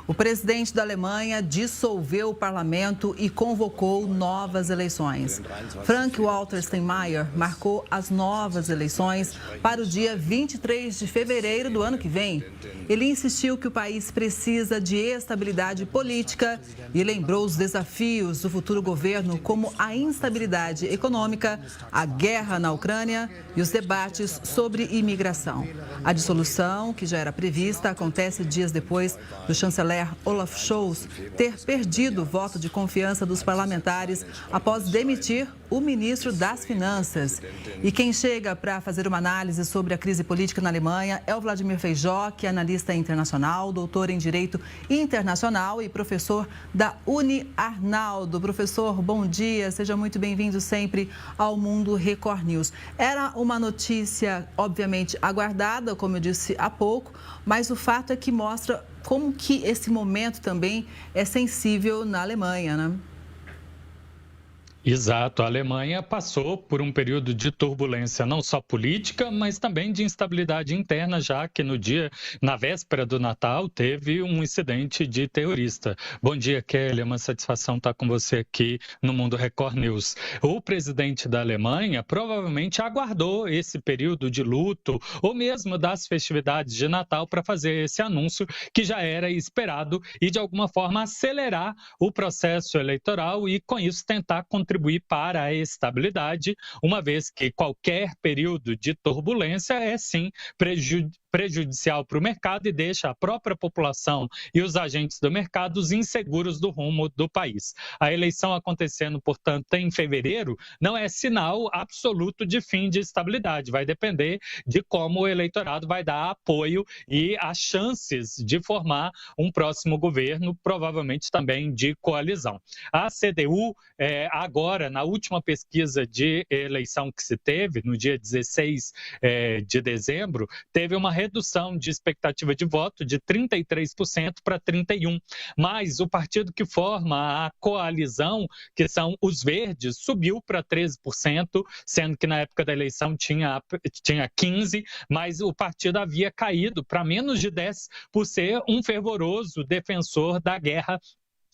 O presidente da Alemanha dissolveu o parlamento e convocou novas eleições. Frank-Walter Steinmeier marcou as novas eleições para o dia 23 de fevereiro do ano que vem. Ele insistiu que o país precisa de estabilidade política e lembrou os desafios do futuro governo, como a instabilidade econômica, a guerra na Ucrânia e os debates sobre imigração. A dissolução, que já era prevista, acontece dias depois do chanceler Olaf Scholz ter perdido o voto de confiança dos parlamentares após demitir o ministro das Finanças. E quem chega para fazer uma análise sobre a crise política na Alemanha é o Vladimir Feijó, que é analista internacional, doutor em Direito Internacional e professor da Uni-Arnaldo. Professor, bom dia, seja muito bem-vindo sempre ao Mundo Record News. Era uma notícia, obviamente, aguardada, como eu disse há pouco, mas o fato é que mostra como que esse momento também é sensível na Alemanha, né? Exato, a Alemanha passou por um período de turbulência não só política, mas também de instabilidade interna, já que na véspera do Natal, teve um incidente de terrorista. Bom dia, Kelly, é uma satisfação estar com você aqui no Mundo Record News. O presidente da Alemanha provavelmente aguardou esse período de luto ou mesmo das festividades de Natal para fazer esse anúncio que já era esperado e, de alguma forma, acelerar o processo eleitoral e, com isso, tentar contribuir para a estabilidade, uma vez que qualquer período de turbulência é, sim, prejudicial para o mercado e deixa a própria população e os agentes do mercado inseguros do rumo do país. A eleição acontecendo, portanto, em fevereiro, não é sinal absoluto de fim de estabilidade. Vai depender de como o eleitorado vai dar apoio e as chances de formar um próximo governo, provavelmente também de coalizão. A CDU, agora, na última pesquisa de eleição que se teve, no dia 16 de dezembro, teve uma redução de expectativa de voto de 33% para 31%. Mas o partido que forma a coalizão, que são os verdes, subiu para 13%, sendo que na época da eleição tinha 15%, mas o partido havia caído para menos de 10% por ser um fervoroso defensor da guerra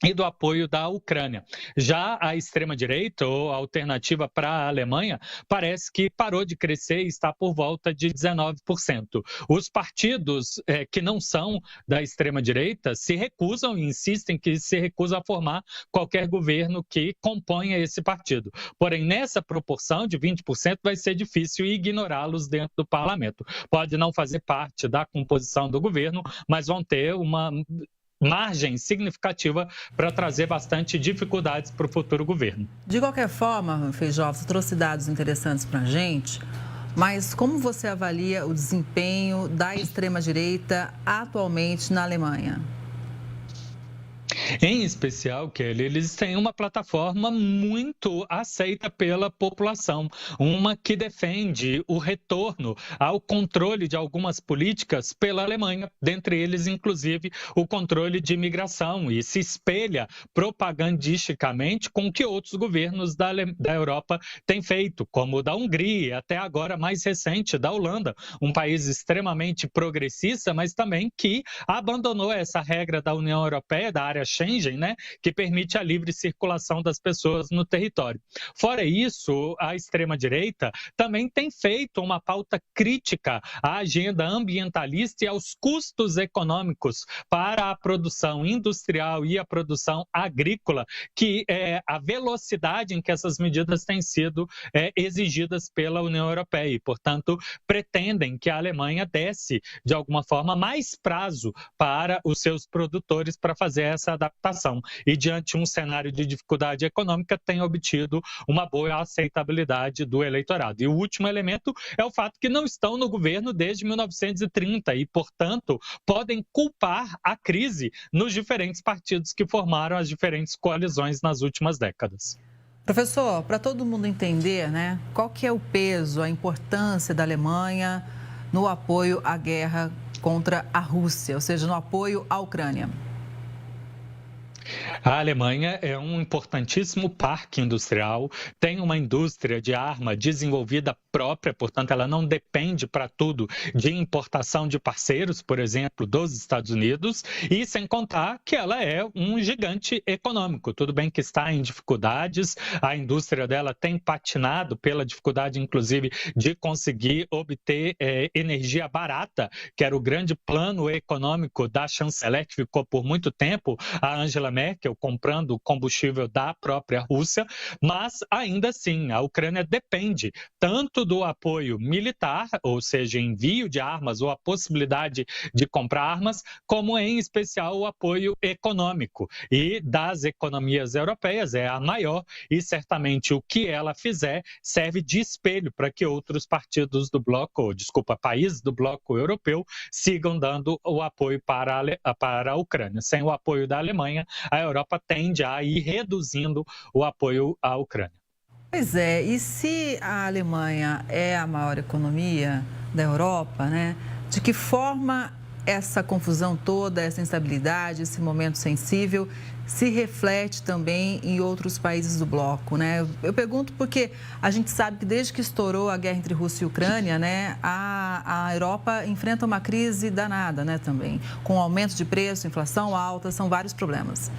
e do apoio da Ucrânia. Já a extrema-direita, ou a alternativa para a Alemanha, parece que parou de crescer e está por volta de 19%. Os partidos que não são da extrema-direita se recusam e insistem que se recusam a formar qualquer governo que componha esse partido. Porém, nessa proporção de 20%, vai ser difícil ignorá-los dentro do parlamento. Pode não fazer parte da composição do governo, mas vão ter uma margem significativa para trazer bastante dificuldades para o futuro governo. De qualquer forma, Feijó, você trouxe dados interessantes para a gente, mas como você avalia o desempenho da extrema-direita atualmente na Alemanha? Em especial, Kelly, eles têm uma plataforma muito aceita pela população, uma que defende o retorno ao controle de algumas políticas pela Alemanha, dentre eles, inclusive, o controle de imigração, e se espelha propagandisticamente com o que outros governos da Europa têm feito, como o da Hungria, até agora mais recente, da Holanda, um país extremamente progressista, mas também que abandonou essa regra da União Europeia, da área Schengen, né, que permite a livre circulação das pessoas no território. Fora isso, a extrema-direita também tem feito uma pauta crítica à agenda ambientalista e aos custos econômicos para a produção industrial e a produção agrícola, que é a velocidade em que essas medidas têm sido exigidas pela União Europeia e, portanto, pretendem que a Alemanha desse, de alguma forma, mais prazo para os seus produtores para fazer essa adaptação. E, diante de um cenário de dificuldade econômica, tem obtido uma boa aceitabilidade do eleitorado. E o último elemento é o fato que não estão no governo desde 1930 e, portanto, podem culpar a crise nos diferentes partidos que formaram as diferentes coalizões nas últimas décadas. Professor, para todo mundo entender, né, qual que é o peso, a importância da Alemanha no apoio à guerra contra a Rússia, ou seja, no apoio à Ucrânia? A Alemanha é um importantíssimo parque industrial, tem uma indústria de arma desenvolvida própria, portanto, ela não depende para tudo de importação de parceiros, por exemplo, dos Estados Unidos, e sem contar que ela é um gigante econômico. Tudo bem que está em dificuldades, a indústria dela tem patinado pela dificuldade, inclusive, de conseguir obter energia barata, que era o grande plano econômico da chanceler, que ficou por muito tempo, a Angela Merkel, comprando combustível da própria Rússia, mas ainda assim, a Ucrânia depende tanto do apoio militar, ou seja, envio de armas ou a possibilidade de comprar armas, como em especial o apoio econômico. E das economias europeias é a maior e certamente o que ela fizer serve de espelho para que outros países do bloco europeu sigam dando o apoio para a Ucrânia. Sem o apoio da Alemanha, a Europa tende a ir reduzindo o apoio à Ucrânia. Pois é, e se a Alemanha é a maior economia da Europa, né? De que forma essa confusão toda, essa instabilidade, esse momento sensível se reflete também em outros países do bloco, né? Eu pergunto porque a gente sabe que desde que estourou a guerra entre Rússia e Ucrânia, né, a Europa enfrenta uma crise danada, né, também, com aumento de preço, inflação alta, são vários problemas.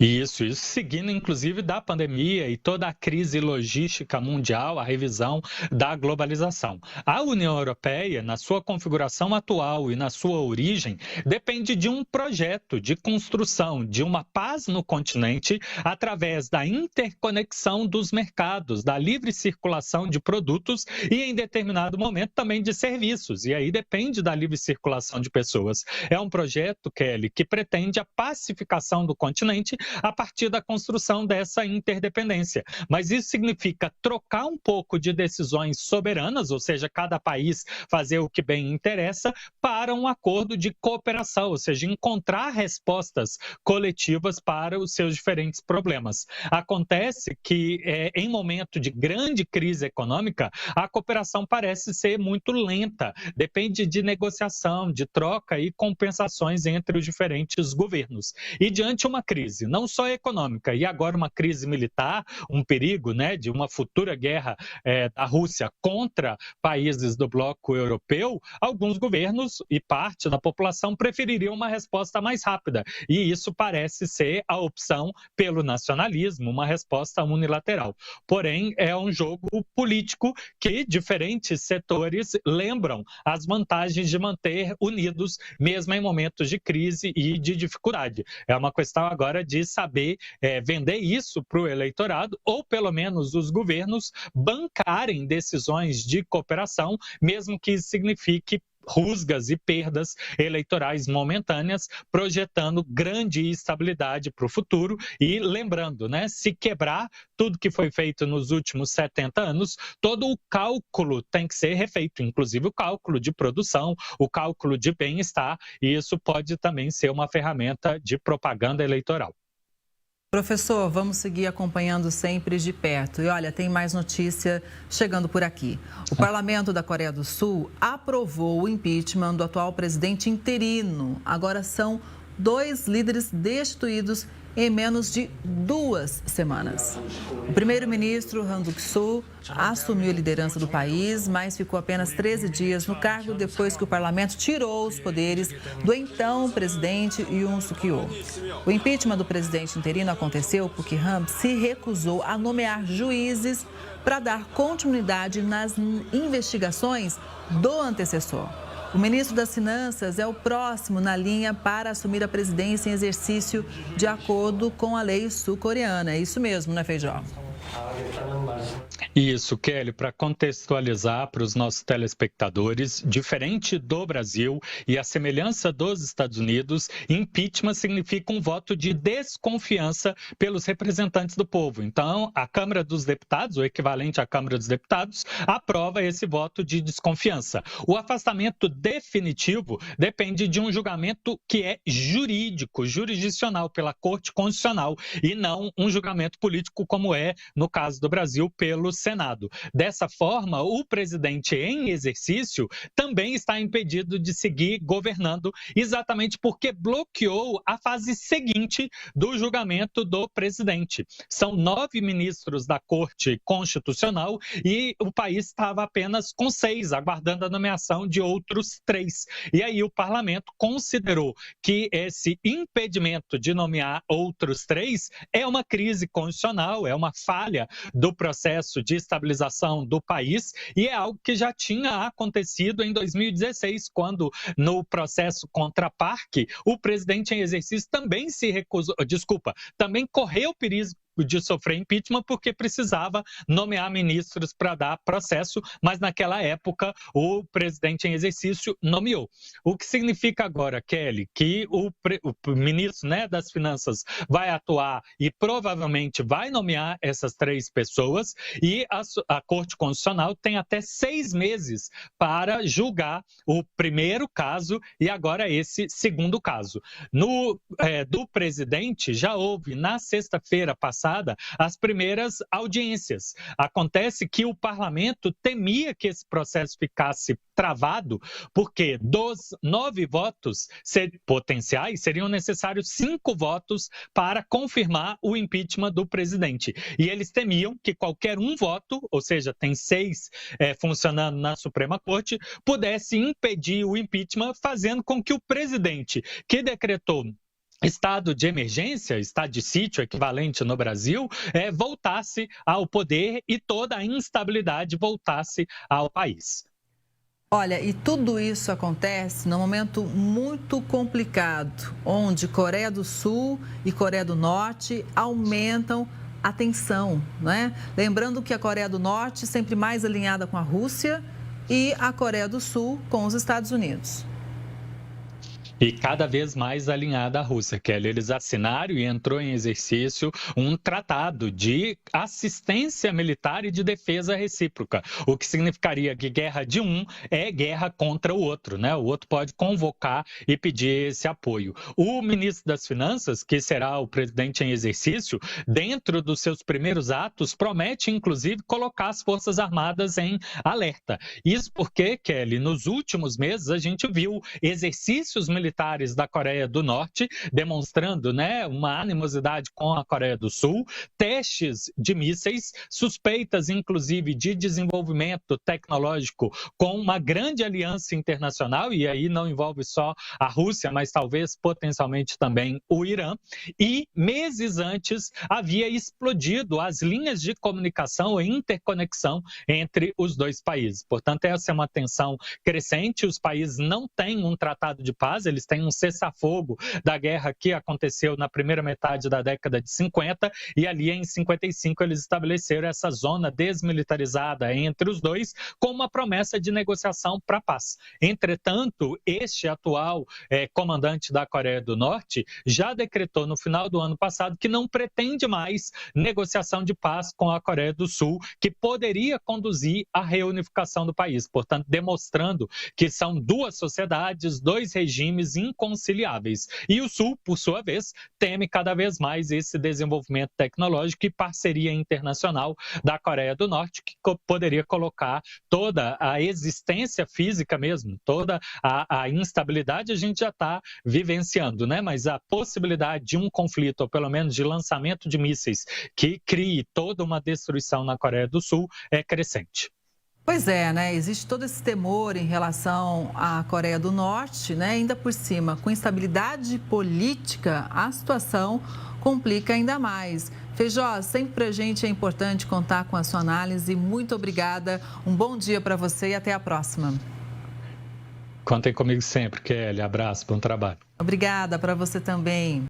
Isso seguindo inclusive da pandemia e toda a crise logística mundial, a revisão da globalização. A União Europeia, na sua configuração atual e na sua origem, depende de um projeto de construção de uma paz no continente através da interconexão dos mercados, da livre circulação de produtos e, em determinado momento, também de serviços. E aí depende da livre circulação de pessoas. É um projeto, Kelly, que pretende a pacificação do continente a partir da construção dessa interdependência. Mas isso significa trocar um pouco de decisões soberanas, ou seja, cada país fazer o que bem interessa, para um acordo de cooperação, ou seja, encontrar respostas coletivas para os seus diferentes problemas. Acontece que, em momento de grande crise econômica, a cooperação parece ser muito lenta, depende de negociação, de troca e compensações entre os diferentes governos. E diante de uma crise, não só econômica, e agora uma crise militar, um perigo, né, de uma futura guerra da Rússia contra países do bloco europeu, alguns governos e parte da população prefeririam uma resposta mais rápida. E isso parece ser a opção pelo nacionalismo, uma resposta unilateral. Porém, é um jogo político que diferentes setores lembram as vantagens de manter unidos, mesmo em momentos de crise e de dificuldade. É uma questão agora de saber vender isso para o eleitorado, ou pelo menos os governos bancarem decisões de cooperação, mesmo que isso signifique rusgas e perdas eleitorais momentâneas, projetando grande instabilidade para o futuro. E lembrando, né, se quebrar tudo que foi feito nos últimos 70 anos, todo o cálculo tem que ser refeito, inclusive o cálculo de produção, o cálculo de bem-estar, e isso pode também ser uma ferramenta de propaganda eleitoral. Professor, vamos seguir acompanhando sempre de perto. E olha, tem mais notícia chegando por aqui. O Parlamento da Coreia do Sul aprovou o impeachment do atual presidente interino. Agora são 2 líderes destituídos em menos de 2 semanas. O primeiro-ministro Han Duck-soo assumiu a liderança do país, mas ficou apenas 13 dias no cargo depois que o parlamento tirou os poderes do então presidente Yoon Suk-yeol. O impeachment do presidente interino aconteceu porque Han se recusou a nomear juízes para dar continuidade nas investigações do antecessor. O ministro das Finanças é o próximo na linha para assumir a presidência em exercício de acordo com a lei sul-coreana. É isso mesmo, né, Feijó? Isso, Kelly, para contextualizar para os nossos telespectadores, diferente do Brasil e a semelhança dos Estados Unidos, impeachment significa um voto de desconfiança pelos representantes do povo. Então, a Câmara dos Deputados, o equivalente à Câmara dos Deputados, aprova esse voto de desconfiança. O afastamento definitivo depende de um julgamento que é jurídico, jurisdicional pela Corte Constitucional, e não um julgamento político como é, no caso do Brasil, pelo Senado. Dessa forma, o presidente em exercício também está impedido de seguir governando, exatamente porque bloqueou a fase seguinte do julgamento do presidente. São 9 ministros da Corte Constitucional e o país estava apenas com 6, aguardando a nomeação de outros 3. E aí o parlamento considerou que esse impedimento de nomear outros 3 é uma crise constitucional, é uma falha do processo de estabilização do país e é algo que já tinha acontecido em 2016, quando no processo contra a PARC, o presidente em exercício também também correu o perigo de sofrer impeachment porque precisava nomear ministros para dar processo, mas naquela época o presidente em exercício nomeou. O que significa agora, Kelly, que o ministro, né, das Finanças vai atuar e provavelmente vai nomear essas 3 pessoas e a Corte Constitucional tem até 6 meses para julgar o primeiro caso e agora esse segundo caso. Do presidente, já houve na sexta-feira passada as primeiras audiências. Acontece que o parlamento temia que esse processo ficasse travado, porque dos 9 votos potenciais, seriam necessários 5 votos para confirmar o impeachment do presidente. E eles temiam que qualquer um voto, ou seja, tem 6 funcionando na Suprema Corte, pudesse impedir o impeachment, fazendo com que o presidente, que decretou estado de emergência, estado de sítio equivalente no Brasil, voltasse ao poder e toda a instabilidade voltasse ao país. Olha, e tudo isso acontece num momento muito complicado, onde Coreia do Sul e Coreia do Norte aumentam a tensão, né? Lembrando que a Coreia do Norte sempre mais alinhada com a Rússia e a Coreia do Sul com os Estados Unidos. E cada vez mais alinhada à Rússia, Kelly. Eles assinaram e entrou em exercício um tratado de assistência militar e de defesa recíproca, o que significaria que guerra de um é guerra contra o outro, né? O outro pode convocar e pedir esse apoio. O ministro das Finanças, que será o presidente em exercício, dentro dos seus primeiros atos, promete, inclusive, colocar as Forças Armadas em alerta. Isso porque, Kelly, nos últimos meses a gente viu exercícios militares da Coreia do Norte, demonstrando, né, uma animosidade com a Coreia do Sul, testes de mísseis, suspeitas, inclusive, de desenvolvimento tecnológico com uma grande aliança internacional, e aí não envolve só a Rússia, mas talvez potencialmente também o Irã, e meses antes havia explodido as linhas de comunicação e interconexão entre os dois países. Portanto, essa é uma tensão crescente, os países não têm um tratado de paz, eles têm um cessar-fogo da guerra que aconteceu na primeira metade da década de 50 e ali em 55 eles estabeleceram essa zona desmilitarizada entre os dois com uma promessa de negociação para a paz. Entretanto, este atual comandante da Coreia do Norte já decretou no final do ano passado que não pretende mais negociação de paz com a Coreia do Sul, que poderia conduzir à reunificação do país, portanto demonstrando que são 2 sociedades, 2 regimes inconciliáveis. E o Sul, por sua vez, teme cada vez mais esse desenvolvimento tecnológico e parceria internacional da Coreia do Norte, que poderia colocar toda a existência física mesmo, toda a instabilidade a gente já está vivenciando, né? Mas a possibilidade de um conflito, ou pelo menos de lançamento de mísseis, que crie toda uma destruição na Coreia do Sul, é crescente. Pois é, né? Existe todo esse temor em relação à Coreia do Norte, né? Ainda por cima, com instabilidade política, a situação complica ainda mais. Feijó, sempre para a gente é importante contar com a sua análise. Muito obrigada, um bom dia para você e até a próxima. Contem comigo sempre, Kelly. Abraço, bom trabalho. Obrigada para você também.